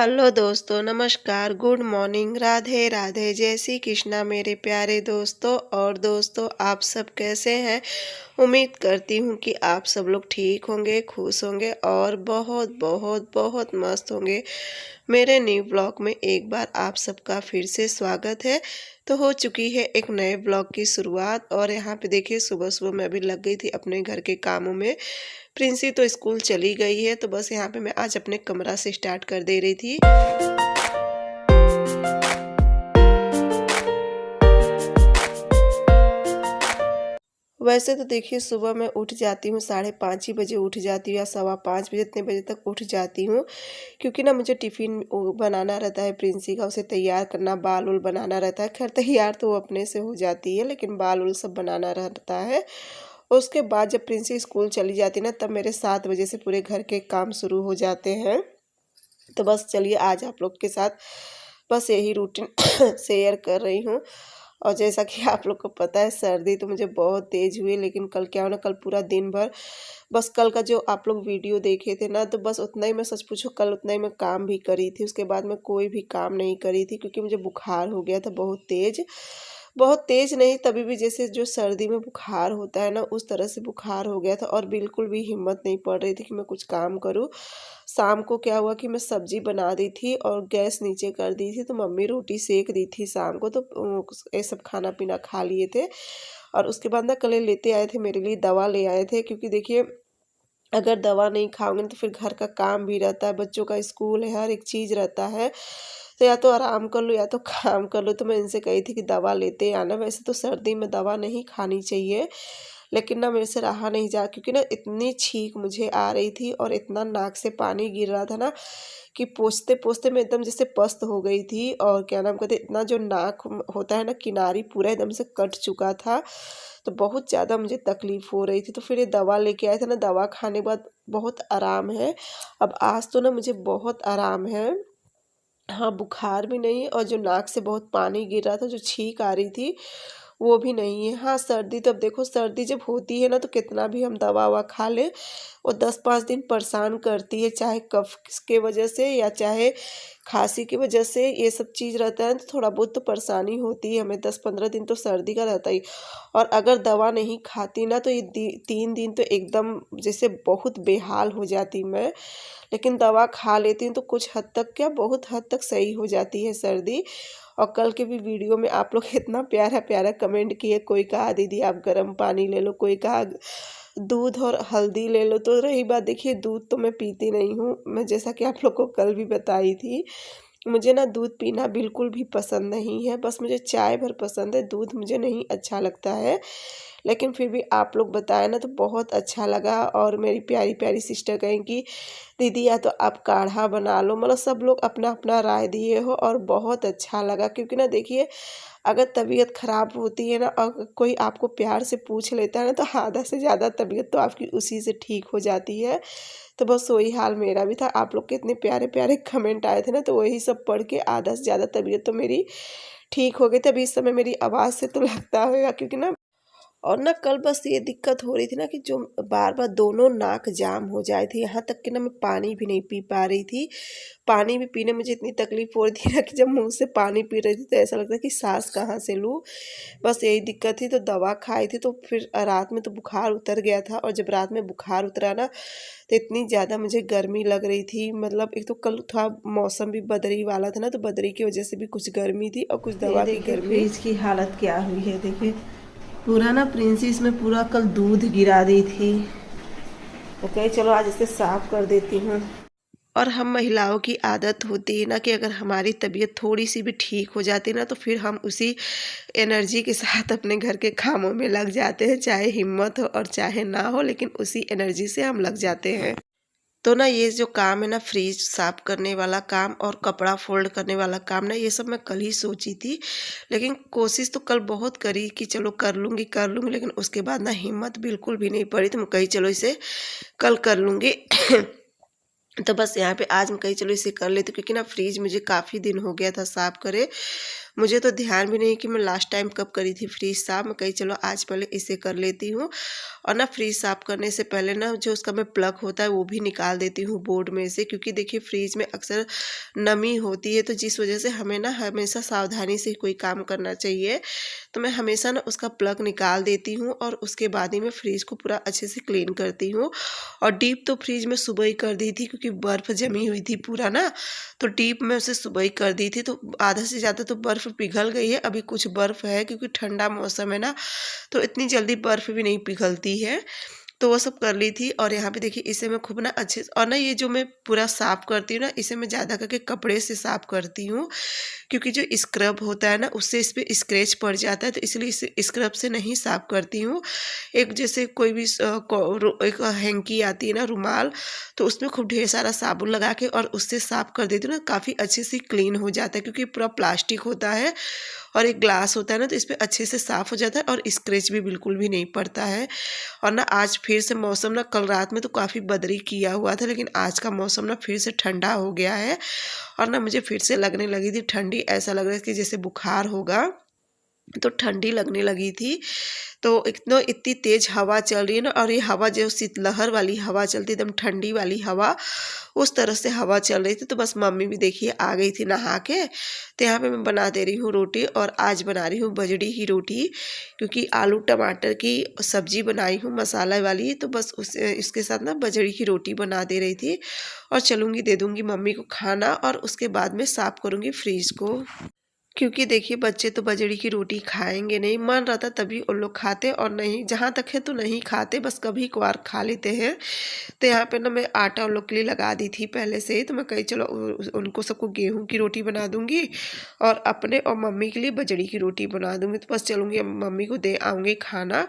Hello दोस्तों, नमस्कार, good morning, Radhe Radhe, जय श्री कृष्णा मेरे प्यारे दोस्तों। और दोस्तों, आप सब कैसे हैं? उम्मीद करती हूँ कि आप सब लोग ठीक होंगे, खुश होंगे और बहुत बहुत बहुत मस्त होंगे। मेरे न्यू ब्लॉग में एक बार आप सबका फिर से स्वागत है। तो हो चुकी है एक नए ब्लॉग की शुरुआत और यहाँ पे देखिए सुबह सुबह मैं भी लग गई थी अपने घर के कामों में। प्रिंसी तो स्कूल चली गई है, तो बस यहाँ पे मैं आज अपने कमरा से स्टार्ट कर दे रही थी। वैसे तो देखिए सुबह मैं उठ जाती हूँ 5:30 ही बजे उठ जाती हूँ या 5:15 बजे, इतने बजे तक उठ जाती हूँ, क्योंकि ना मुझे टिफ़िन बनाना रहता है प्रिंसी का, उसे तैयार करना, बाल उल बनाना रहता है। खैर तैयार तो वो अपने से हो जाती है, लेकिन बाल उल सब बनाना रहता है। उसके बाद जब प्रिंसी स्कूल चली जाती है ना, तब मेरे 7 बजे से पूरे घर के काम शुरू हो जाते हैं। तो बस चलिए आज आप लोग के साथ बस यही रूटीन शेयर कर रही हूँ। और जैसा कि आप लोग को पता है, सर्दी तो मुझे बहुत तेज़ हुई, लेकिन कल क्या हुआ ना, कल पूरा दिन भर बस कल का जो आप लोग वीडियो देखे थे ना, तो बस उतना ही मैं, सच पूछो कल उतना ही मैं काम भी करी थी। उसके बाद मैं कोई भी काम नहीं करी थी, क्योंकि मुझे बुखार हो गया था बहुत तेज़ नहीं, तभी भी जैसे जो सर्दी में बुखार होता है ना, उस तरह से बुखार हो गया था और बिल्कुल भी हिम्मत नहीं पड़ रही थी कि मैं कुछ काम करूँ। शाम को क्या हुआ कि मैं सब्जी बना दी थी और गैस नीचे कर दी थी, तो मम्मी रोटी सेक दी थी शाम को, तो ये सब खाना पीना खा लिए थे। और उसके बाद ना कल लेते आए थे मेरे लिए दवा ले आए थे, क्योंकि देखिए अगर दवा नहीं खाओगे तो फिर घर का काम भी रहता है, बच्चों का स्कूल है, हर एक चीज़ रहता है। तो या तो आराम कर लो या तो काम कर लो। तो मैं इनसे कही थी कि दवा लेते आना। वैसे तो सर्दी में दवा नहीं खानी चाहिए, लेकिन ना मेरे से रहा नहीं जा, क्योंकि ना इतनी छींक मुझे आ रही थी और इतना नाक से पानी गिर रहा था ना, कि पोंछते पोंछते मैं एकदम जैसे पस्त हो गई थी। और क्या नाम कहते, इतना जो नाक होता है ना, किनारी पूरा एकदम से कट चुका था, तो बहुत ज़्यादा मुझे तकलीफ़ हो रही थी। तो फिर ये दवा लेके आए थे ना, दवा खाने के बाद बहुत आराम है। अब आज तो ना मुझे बहुत आराम है। हाँ, बुखार भी नहीं, और जो नाक से बहुत पानी गिर रहा था, जो छींक आ रही थी, वो भी नहीं है। हाँ, सर्दी तो अब देखो, सर्दी जब होती है ना, तो कितना भी हम दवा-ववा खा लें, वो 10-5 दिन परेशान करती है, चाहे कफ के वजह से या चाहे खाँसी की वजह से। ये सब चीज़ रहता है तो थोड़ा बहुत तो परेशानी होती है हमें, 10-15 दिन तो सर्दी का रहता ही। और अगर दवा नहीं खाती ना, तो ये 3 दिन तो एकदम जैसे बहुत बेहाल हो जाती मैं। लेकिन दवा खा लेती हूँ तो कुछ हद तक, क्या बहुत हद तक सही हो जाती है सर्दी। और कल के भी वीडियो में आप लोग इतना प्यारा प्यारा कमेंट किए, कोई कहा दीदी आप गर्म पानी ले लो, कोई कहा दूध और हल्दी ले लो। तो रही बात, देखिए दूध तो मैं पीती नहीं हूँ, मैं जैसा कि आप लोग को कल भी बताई थी, मुझे ना दूध पीना बिल्कुल भी पसंद नहीं है, बस मुझे चाय भर पसंद है, दूध मुझे नहीं अच्छा लगता है। लेकिन फिर भी आप लोग बताए ना, तो बहुत अच्छा लगा। और मेरी प्यारी प्यारी सिस्टर कहें कि दीदी या तो आप काढ़ा बना लो, मतलब सब लोग अपना अपना राय दिए हो, और बहुत अच्छा लगा। क्योंकि ना देखिए, अगर तबीयत ख़राब होती है ना, और कोई आपको प्यार से पूछ लेता है ना, तो आधा से ज़्यादा तबीयत तो आपकी उसी से ठीक हो जाती है। तो बस वही हाल मेरा भी था। आप लोग के इतने प्यारे प्यारे कमेंट आए थे ना, तो वही सब पढ़ के आधा से ज़्यादा तबीयत तो मेरी ठीक हो गई थी। अभी इस समय मेरी आवाज़ से तो लगता होगा, क्योंकि ना, और ना कल बस ये दिक्कत हो रही थी ना, कि जो बार बार दोनों नाक जाम हो जाए थे, यहाँ तक कि ना मैं पानी भी नहीं पी पा रही थी। पानी भी पीने मुझे इतनी तकलीफ़ हो रही थी ना, कि जब मुंह से पानी पी रही थी तो ऐसा लगता कि सांस कहाँ से लूँ। बस यही दिक्कत थी। तो दवा खाई थी, तो फिर रात में तो बुखार उतर गया था। और जब रात में बुखार उतरा ना, तो इतनी ज़्यादा मुझे गर्मी लग रही थी। मतलब एक तो कल थोड़ा मौसम भी बदरी वाला था ना, तो बदरी की वजह से भी कुछ गर्मी थी और कुछ दवा की गर्मी। फ्रिज की हालत क्या हुई है देखिए, पूरा ना प्रिंसी इसमें पूरा कल दूध गिरा दी थी। तो कही चलो आज इसे साफ कर देती हूँ। और हम महिलाओं की आदत होती है ना, कि अगर हमारी तबीयत थोड़ी सी भी ठीक हो जाती है ना, तो फिर हम उसी एनर्जी के साथ अपने घर के कामों में लग जाते हैं, चाहे हिम्मत हो और चाहे ना हो, लेकिन उसी एनर्जी से हम लग जाते हैं। तो ना ये जो काम है ना, फ्रिज साफ करने वाला काम और कपड़ा फोल्ड करने वाला काम ना, ये सब मैं कल ही सोची थी। लेकिन कोशिश तो कल बहुत करी कि चलो कर लूँगी, लेकिन उसके बाद ना हिम्मत बिल्कुल भी नहीं पड़ी। तो मैं कही चलो इसे कल कर लूँगी। तो बस यहाँ पे आज मैं कही चलो इसे कर लेती हूँ, क्योंकि ना फ्रिज मुझे काफ़ी दिन हो गया था साफ़ करे। मुझे तो ध्यान भी नहीं कि मैं लास्ट टाइम कब करी थी फ्रिज साफ़। मैं कही चलो आज पहले इसे कर लेती हूँ। और ना फ्रिज साफ़ करने से पहले ना जो उसका मैं प्लग होता है वो भी निकाल देती हूँ बोर्ड में से, क्योंकि देखिए फ्रिज में अक्सर नमी होती है, तो जिस वजह से हमें ना हमेशा सावधानी से कोई काम करना चाहिए। तो मैं हमेशा ना उसका प्लग निकाल देती हूँ और उसके बाद ही मैं फ्रिज को पूरा अच्छे से क्लीन करती हूँ। और डीप तो फ्रिज में सुबह ही कर दी थी, क्योंकि बर्फ़ जमी हुई थी पूरा ना, तो डीप में उसे सुबह ही कर दी थी। तो आधा से ज़्यादा तो बर्फ़ पिघल गई है, अभी कुछ बर्फ़ है, क्योंकि ठंडा मौसम है ना, तो इतनी जल्दी बर्फ़ भी नहीं पिघलती है। तो वो सब कर ली थी। और यहाँ पे देखिए इसे मैं खूब ना अच्छे से, और ना ये जो मैं पूरा साफ़ करती हूँ ना, इसे मैं ज़्यादा करके कपड़े से साफ़ करती हूँ, क्योंकि जो स्क्रब होता है ना उससे इस पे स्क्रैच पड़ जाता है, तो इसलिए इसे स्क्रब से नहीं साफ़ करती हूँ। एक जैसे कोई भी एक हैंकी आती है ना रुमाल, तो उसमें खूब ढेर सारा साबुन लगा के और उससे साफ़ कर देती हूँ ना, काफ़ी अच्छे से क्लीन हो जाता है, क्योंकि पूरा प्लास्टिक होता है और एक ग्लास होता है ना, तो इस पर अच्छे से साफ़ हो जाता है और स्क्रैच भी बिल्कुल भी नहीं पड़ता है। और ना आज फिर से मौसम ना, कल रात में तो काफ़ी बदरी किया हुआ था, लेकिन आज का मौसम ना फिर से ठंडा हो गया है। और ना मुझे फिर से लगने लगी थी ठंडी, ऐसा लग रहा है कि जैसे बुखार होगा, तो ठंडी लगने लगी थी। तो इतनी तेज़ हवा चल रही है ना, और ये हवा जो शीतलहर वाली हवा चलती है, एकदम ठंडी वाली हवा, उस तरह से हवा चल रही थी। तो बस मम्मी भी देखिए आ गई थी नहा के। तो यहाँ पे मैं बना दे रही हूँ रोटी, और आज बना रही हूँ बजड़ी की रोटी, क्योंकि आलू टमाटर की सब्जी बनाई हूँ मसाला वाली, तो बस इसके साथ ना बजड़ी की रोटी बना दे रही थी। और चलूँगी दे दूँगी मम्मी को खाना, और उसके बाद में साफ़ करूँगी फ्रिज को, क्योंकि देखिए बच्चे तो बजड़ी की रोटी खाएंगे नहीं, मन रहता तभी उन लोग खाते, और नहीं जहाँ तक है तो नहीं खाते, बस कभी कभार खा लेते हैं। तो यहाँ पे ना मैं आटा उन लोग के लिए लगा दी थी पहले से ही, तो मैं कही चलो उनको सबको गेहूं की रोटी बना दूंगी और अपने और मम्मी के लिए बजड़ी की रोटी बना दूंगी। तो बस चलूँगी मम्मी को दे आऊँगी खाना,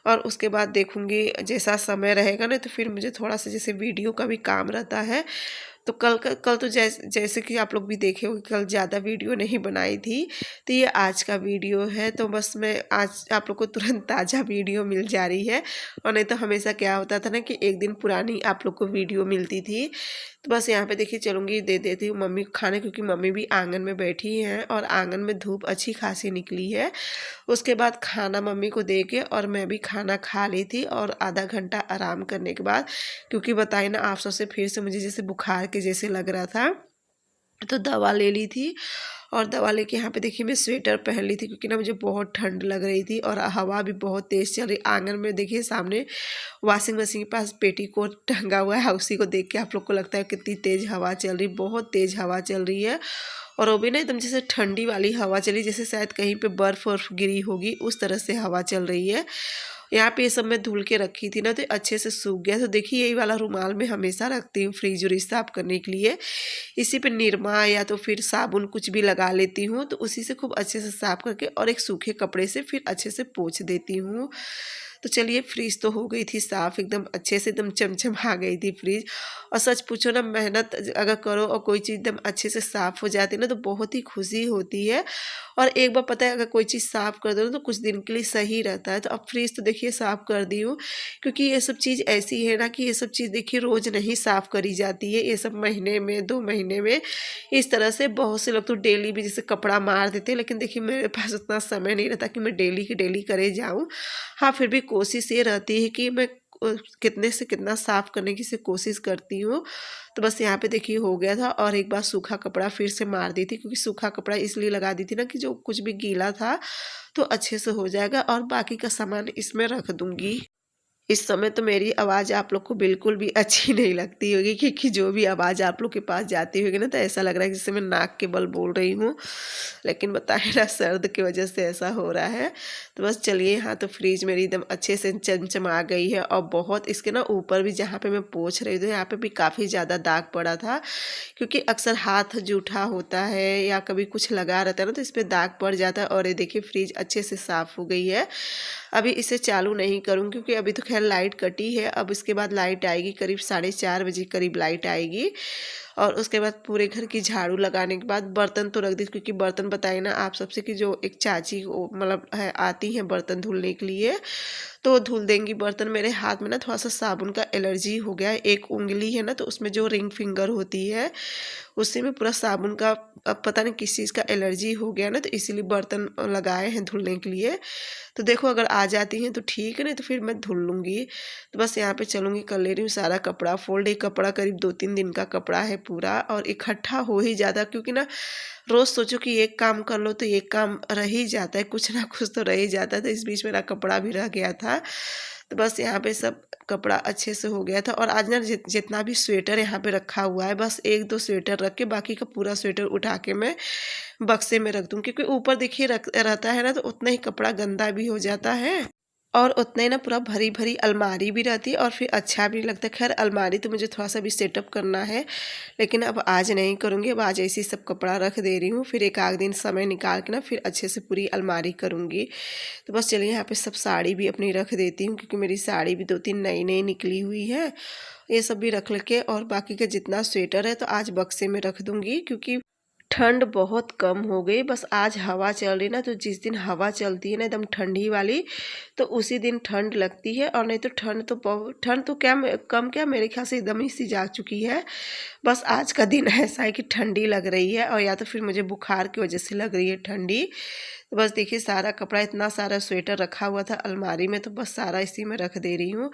और उसके बाद देखूँगी जैसा समय रहेगा ना, तो फिर मुझे थोड़ा सा जैसे वीडियो का भी काम रहता है। तो कल तो जैसे कि आप लोग भी देखे हो, कल ज़्यादा वीडियो नहीं बनाई थी, तो ये आज का वीडियो है। तो बस मैं आज आप लोग को तुरंत ताज़ा वीडियो मिल जा रही है, और नहीं तो हमेशा क्या होता था ना कि एक दिन पुरानी आप लोग को वीडियो मिलती थी। तो बस यहाँ पे देखिए चलूँगी दे देती हूँ मम्मी को खाने, क्योंकि मम्मी भी आंगन में बैठी हैं और आंगन में धूप अच्छी खासी निकली है। उसके बाद खाना मम्मी को दे के और मैं भी खाना खा ली थी, और आधा घंटा आराम करने के बाद, क्योंकि बताइए ना आप सबसे फिर से मुझे जैसे बुखार के जैसे लग रहा था, तो दवा ले ली थी। और दवा लेके यहाँ पे देखिए मैं स्वेटर पहन ली थी, क्योंकि ना मुझे बहुत ठंड लग रही थी, और हवा भी बहुत तेज़ चल रही। आंगन में देखिए सामने वॉशिंग मशीन के पास पेटीकोट टंगा हुआ है, उसी को देख के आप लोग को लगता है कितनी तेज़ हवा चल रही, बहुत तेज़ हवा चल रही है। और वो भी ना एकदम जैसे ठंडी वाली हवा चली, जैसे शायद कहीं पे बर्फ़ वर्फ गिरी होगी, उस तरह से हवा चल रही है। यहाँ पे ये सब मैं धुल के रखी थी ना, तो अच्छे से सूख गया। तो देखिए यही वाला रुमाल मैं हमेशा रखती हूँ फ्रिज व्रिज साफ करने के लिए। इसी पे निरमा या तो फिर साबुन कुछ भी लगा लेती हूँ, तो उसी से खूब अच्छे से साफ करके और एक सूखे कपड़े से फिर अच्छे से पोंछ देती हूँ। तो चलिए फ्रिज तो हो गई थी साफ़, एकदम अच्छे से एकदम चमचमा गई थी फ्रिज। और सच पूछो ना, मेहनत अगर करो और कोई चीज़ एकदम अच्छे से साफ़ हो जाती है ना, तो बहुत ही खुशी होती है। और एक बार पता है अगर कोई चीज़ साफ़ कर दो ना, तो कुछ दिन के लिए सही रहता है। तो अब फ्रिज तो देखिए साफ़ कर दी हूँ, क्योंकि ये सब चीज़ ऐसी है ना कि ये सब चीज़ देखिए रोज़ नहीं साफ़ करी जाती है, ये सब महीने में 2 महीने में इस तरह से। बहुत से लोग तो डेली भी जैसे कपड़ा मार देते हैं, लेकिन देखिए मेरे पास उतना समय नहीं रहता कि मैं डेली की डेली करे जाऊँ। हाँ, फिर भी कोशिश ये रहती है कि मैं कितने से कितना साफ़ करने की से कोशिश करती हूँ। तो बस यहाँ पे देखिए हो गया था, और एक बार सूखा कपड़ा फिर से मार दी थी, क्योंकि सूखा कपड़ा इसलिए लगा दी थी ना कि जो कुछ भी गीला था तो अच्छे से हो जाएगा, और बाकी का सामान इसमें रख दूँगी। इस समय तो मेरी आवाज़ आप लोग को बिल्कुल भी अच्छी नहीं लगती होगी, क्योंकि जो भी आवाज़ आप लोग के पास जाती होगी ना, तो ऐसा लग रहा है जैसे मैं नाक के बल बोल रही हूँ। लेकिन बताए ना सर्द की वजह से ऐसा हो रहा है। तो बस चलिए, यहाँ तो फ्रिज मेरी एकदम अच्छे से चमचमा गई है, और बहुत इसके ना ऊपर भी जहाँ पे मैं पोंछ रही थी, यहाँ पे भी काफ़ी ज़्यादा दाग पड़ा था, क्योंकि अक्सर हाथ जूठा होता है या कभी कुछ लगा रहता है ना, तो इस पर दाग पड़ जाता है। और ये देखिए फ्रिज अच्छे से साफ़ हो गई है। अभी इसे चालू नहीं करूँ, क्योंकि अभी तो खैर लाइट कटी है। अब इसके बाद लाइट आएगी, करीब 4:30 बजे करीब लाइट आएगी। और उसके बाद पूरे घर की झाड़ू लगाने के बाद बर्तन तो रख दी, क्योंकि बर्तन बताए ना आप सबसे कि जो एक चाची मतलब है आती हैं बर्तन धुलने के लिए, तो धुल देंगी बर्तन। मेरे हाथ में ना थोड़ा सा साबुन का एलर्जी हो गया है, एक उंगली है ना तो उसमें जो रिंग फिंगर होती है उससे में पूरा साबुन का अब पता नहीं किस चीज़ का एलर्जी हो गया ना, तो इसीलिए बर्तन लगाए हैं धुलने के लिए। तो देखो अगर आ जाती हैं तो ठीक है, नहीं तो फिर मैं धुल लूँगी। तो बस यहाँ पे चलूँगी, कर ले रही हूँ सारा कपड़ा फोल्ड। एक कपड़ा करीब 2-3 दिन का कपड़ा है पूरा, और इकट्ठा हो ही जाता, क्योंकि ना रोज़ सोचो कि एक काम कर लो तो एक काम रह ही जाता है, कुछ ना कुछ तो रह ही जाता है। तो इस बीच मेरा कपड़ा भी रह गया था, तो बस यहाँ पे सब कपड़ा अच्छे से हो गया था। और आज ना जितना भी स्वेटर यहाँ पे रखा हुआ है, बस 1-2 स्वेटर रख के बाकी का पूरा स्वेटर उठा के मैं बक्से में रख दूँ, क्योंकि ऊपर देखिए रख रहता है ना तो उतना ही कपड़ा गंदा भी हो जाता है, और उतना ही ना पूरा भरी भरी अलमारी भी रहती है और फिर अच्छा भी नहीं लगता। खैर अलमारी तो मुझे थोड़ा सा भी सेटअप करना है, लेकिन अब आज नहीं करूँगी। अब आज ऐसे ही सब कपड़ा रख दे रही हूँ, फिर एक आध दिन समय निकाल के ना फिर अच्छे से पूरी अलमारी करूँगी। तो बस चलिए यहाँ पे सब साड़ी भी अपनी रख देती हूँ, क्योंकि मेरी साड़ी भी 2-3 नई नई निकली हुई है। ये सब भी रख के, और बाकी का जितना स्वेटर है तो आज बक्से में रख दूँगी, क्योंकि ठंड बहुत कम हो गई। बस आज हवा चल रही ना, तो जिस दिन हवा चलती है ना एकदम ठंडी वाली, तो उसी दिन ठंड लगती है, और नहीं तो ठंड तो क्या कम, क्या मेरे ख्याल से एकदम ही सी जा चुकी है। बस आज का दिन ऐसा है कि ठंडी लग रही है, और या तो फिर मुझे बुखार की वजह से लग रही है ठंडी। तो बस देखिए सारा कपड़ा, इतना सारा स्वेटर रखा हुआ था अलमारी में, तो बस सारा इसी में रख दे रही हूँ।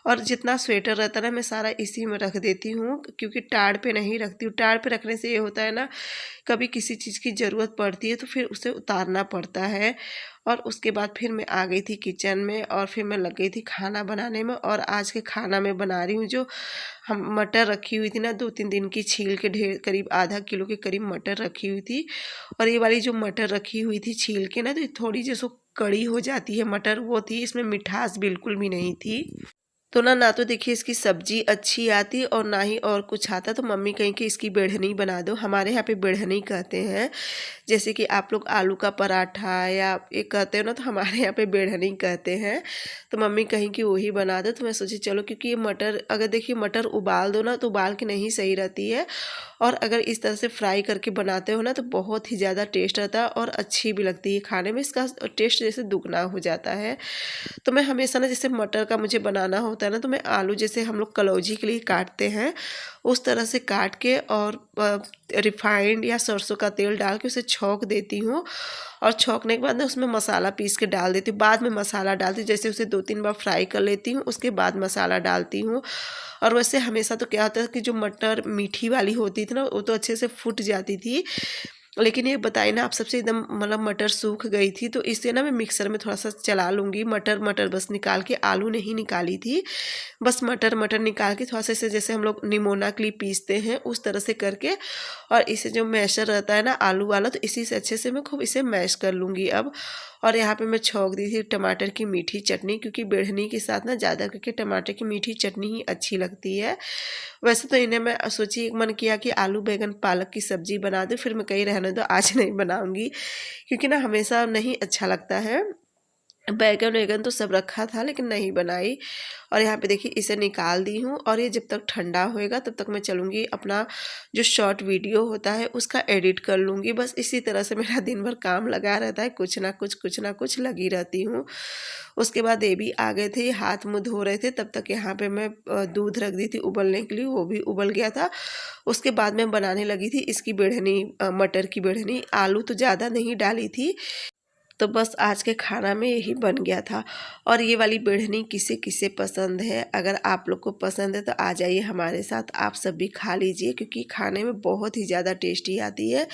और जितना स्वेटर रहता है ना मैं सारा इसी में रख देती हूँ, क्योंकि टाड़ पे नहीं रखती हूँ। टाड़ पे रखने से ये होता है ना, कभी किसी चीज़ की ज़रूरत पड़ती है तो फिर उसे उतारना पड़ता है। और उसके बाद फिर मैं आ गई थी किचन में, और फिर मैं लग गई थी खाना बनाने में। और आज के खाना में बना रही हूँ, जो हम मटर रखी हुई थी ना 2-3 दिन की, छील के ढेर करीब आधा किलो के करीब मटर रखी हुई थी। और ये वाली जो मटर रखी हुई थी छील के ना, तो थोड़ी जैसो कड़ी हो जाती है मटर, वो थी, इसमें मिठास बिल्कुल भी नहीं थी। तो ना तो देखिए इसकी सब्जी अच्छी आती और ना ही और कुछ आता। तो मम्मी कहीं कि इसकी बेढ़नी बना दो, हमारे यहाँ पे बेढ़नी कहते हैं। जैसे कि आप लोग आलू का पराठा या ये कहते हो ना, तो हमारे यहाँ पे बेढ़नी कहते हैं। तो मम्मी कहीं कि वही बना दो, तो मैं सोची चलो, क्योंकि ये मटर अगर देखिए मटर उबाल दो ना तो उबाल के नहीं सही रहती है, और अगर इस तरह से फ्राई करके बनाते हो ना तो बहुत ही ज़्यादा टेस्ट आता है और अच्छी भी लगती है खाने में, इसका टेस्ट जैसे दुगना हो जाता है। तो मैं हमेशा ना, जैसे मटर का मुझे बनाना होता है ना, तो मैं आलू जैसे हम लोग कलौजी के लिए काटते हैं उस तरह से काट के, और रिफाइंड या सरसों का तेल डाल के उसे छौंक देती हूँ। और छौंकने के बाद ना उसमें मसाला पीस के डाल देती हूँ, बाद में मसाला डालती हूँ। जैसे उसे 2-3 बार फ्राई कर लेती हूँ, उसके बाद मसाला डालती हूँ। और वैसे हमेशा तो क्या होता है कि जो मटर मीठी वाली होती थी ना, वो तो अच्छे से फूट जाती थी, लेकिन ये बताइए ना आप सबसे एकदम मतलब मटर सूख गई थी, तो इससे ना मैं मिक्सर में थोड़ा सा चला लूँगी। मटर बस निकाल के, आलू नहीं निकाली थी, बस मटर निकाल के थोड़ा सा इसे, जैसे हम लोग निमोना के लिए पीसते हैं उस तरह से करके, और इसे जो मैशर रहता है ना आलू वाला, तो इसी से अच्छे से मैं खूब इसे मैश कर लूँगी अब। और यहाँ पे मैं छौंक दी थी टमाटर की मीठी चटनी, क्योंकि बेढ़नी के साथ ना ज़्यादा करके टमाटर की मीठी चटनी ही अच्छी लगती है। वैसे तो इन्हें मैं सोची, मन किया कि आलू बैंगन पालक की सब्ज़ी बना दूँ, फिर मैं कहीं रहने दो, आज नहीं बनाऊँगी, क्योंकि ना हमेशा नहीं अच्छा लगता है। बैगन वैगन तो सब रखा था लेकिन नहीं बनाई। और यहाँ पे देखिए इसे निकाल दी हूँ, और ये जब तक ठंडा होएगा तब तक मैं चलूँगी अपना जो शॉर्ट वीडियो होता है उसका एडिट कर लूँगी। बस इसी तरह से मेरा दिन भर काम लगा रहता है, कुछ ना कुछ लगी रहती हूँ। उसके बाद ये भी आ गए थे, हाथ मुँह धो रहे थे, तब तक यहाँ पे मैं दूध रख दी थी उबलने के लिए, वो भी उबल गया था। उसके बाद मैं बनाने लगी थी इसकी बेढ़नी, मटर की बेढ़नी। आलू तो ज़्यादा नहीं डाली थी, तो बस आज के खाना में यही बन गया था। और ये वाली बेढ़नी किसे किसे पसंद है, अगर आप लोग को पसंद है तो आ जाइए हमारे साथ, आप सब भी खा लीजिए, क्योंकि खाने में बहुत ही ज़्यादा टेस्टी आती है।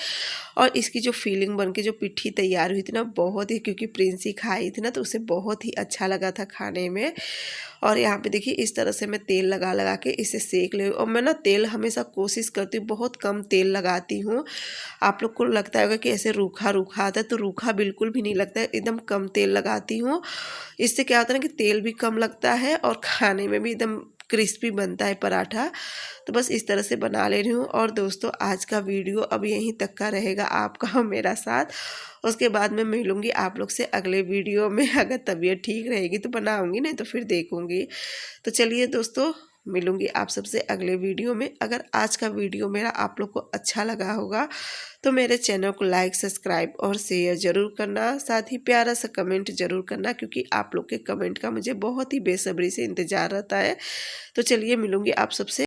और इसकी जो फीलिंग बन के जो पिट्ठी तैयार हुई थी ना, बहुत ही, क्योंकि प्रिंसी खाई थी ना तो उसे बहुत ही अच्छा लगा था खाने में। और यहाँ पे देखिए इस तरह से मैं तेल लगा लगा के इसे सेक ले, और मैं ना तेल हमेशा कोशिश करती हूँ बहुत कम तेल लगाती हूँ। आप लोग को लगता होगा कि ऐसे रूखा रूखा आता है, तो रूखा बिल्कुल भी नहीं लगता है, एकदम कम तेल लगाती हूँ। इससे क्या होता है ना कि तेल भी कम लगता है और खाने में भी एकदम क्रिस्पी बनता है पराठा। तो बस इस तरह से बना ले रही हूँ। और दोस्तों आज का वीडियो अब यहीं तक का रहेगा, आपका और मेरा साथ। उसके बाद मैं मिलूँगी आप लोग से अगले वीडियो में, अगर तबीयत ठीक रहेगी तो बनाऊँगी, नहीं तो फिर देखूँगी। तो चलिए दोस्तों, मिलूंगी आप सबसे अगले वीडियो में। अगर आज का वीडियो मेरा आप लोग को अच्छा लगा होगा तो मेरे चैनल को लाइक, सब्सक्राइब और शेयर ज़रूर करना। साथ ही प्यारा सा कमेंट ज़रूर करना, क्योंकि आप लोग के कमेंट का मुझे बहुत ही बेसब्री से इंतज़ार रहता है। तो चलिए मिलूंगी आप सबसे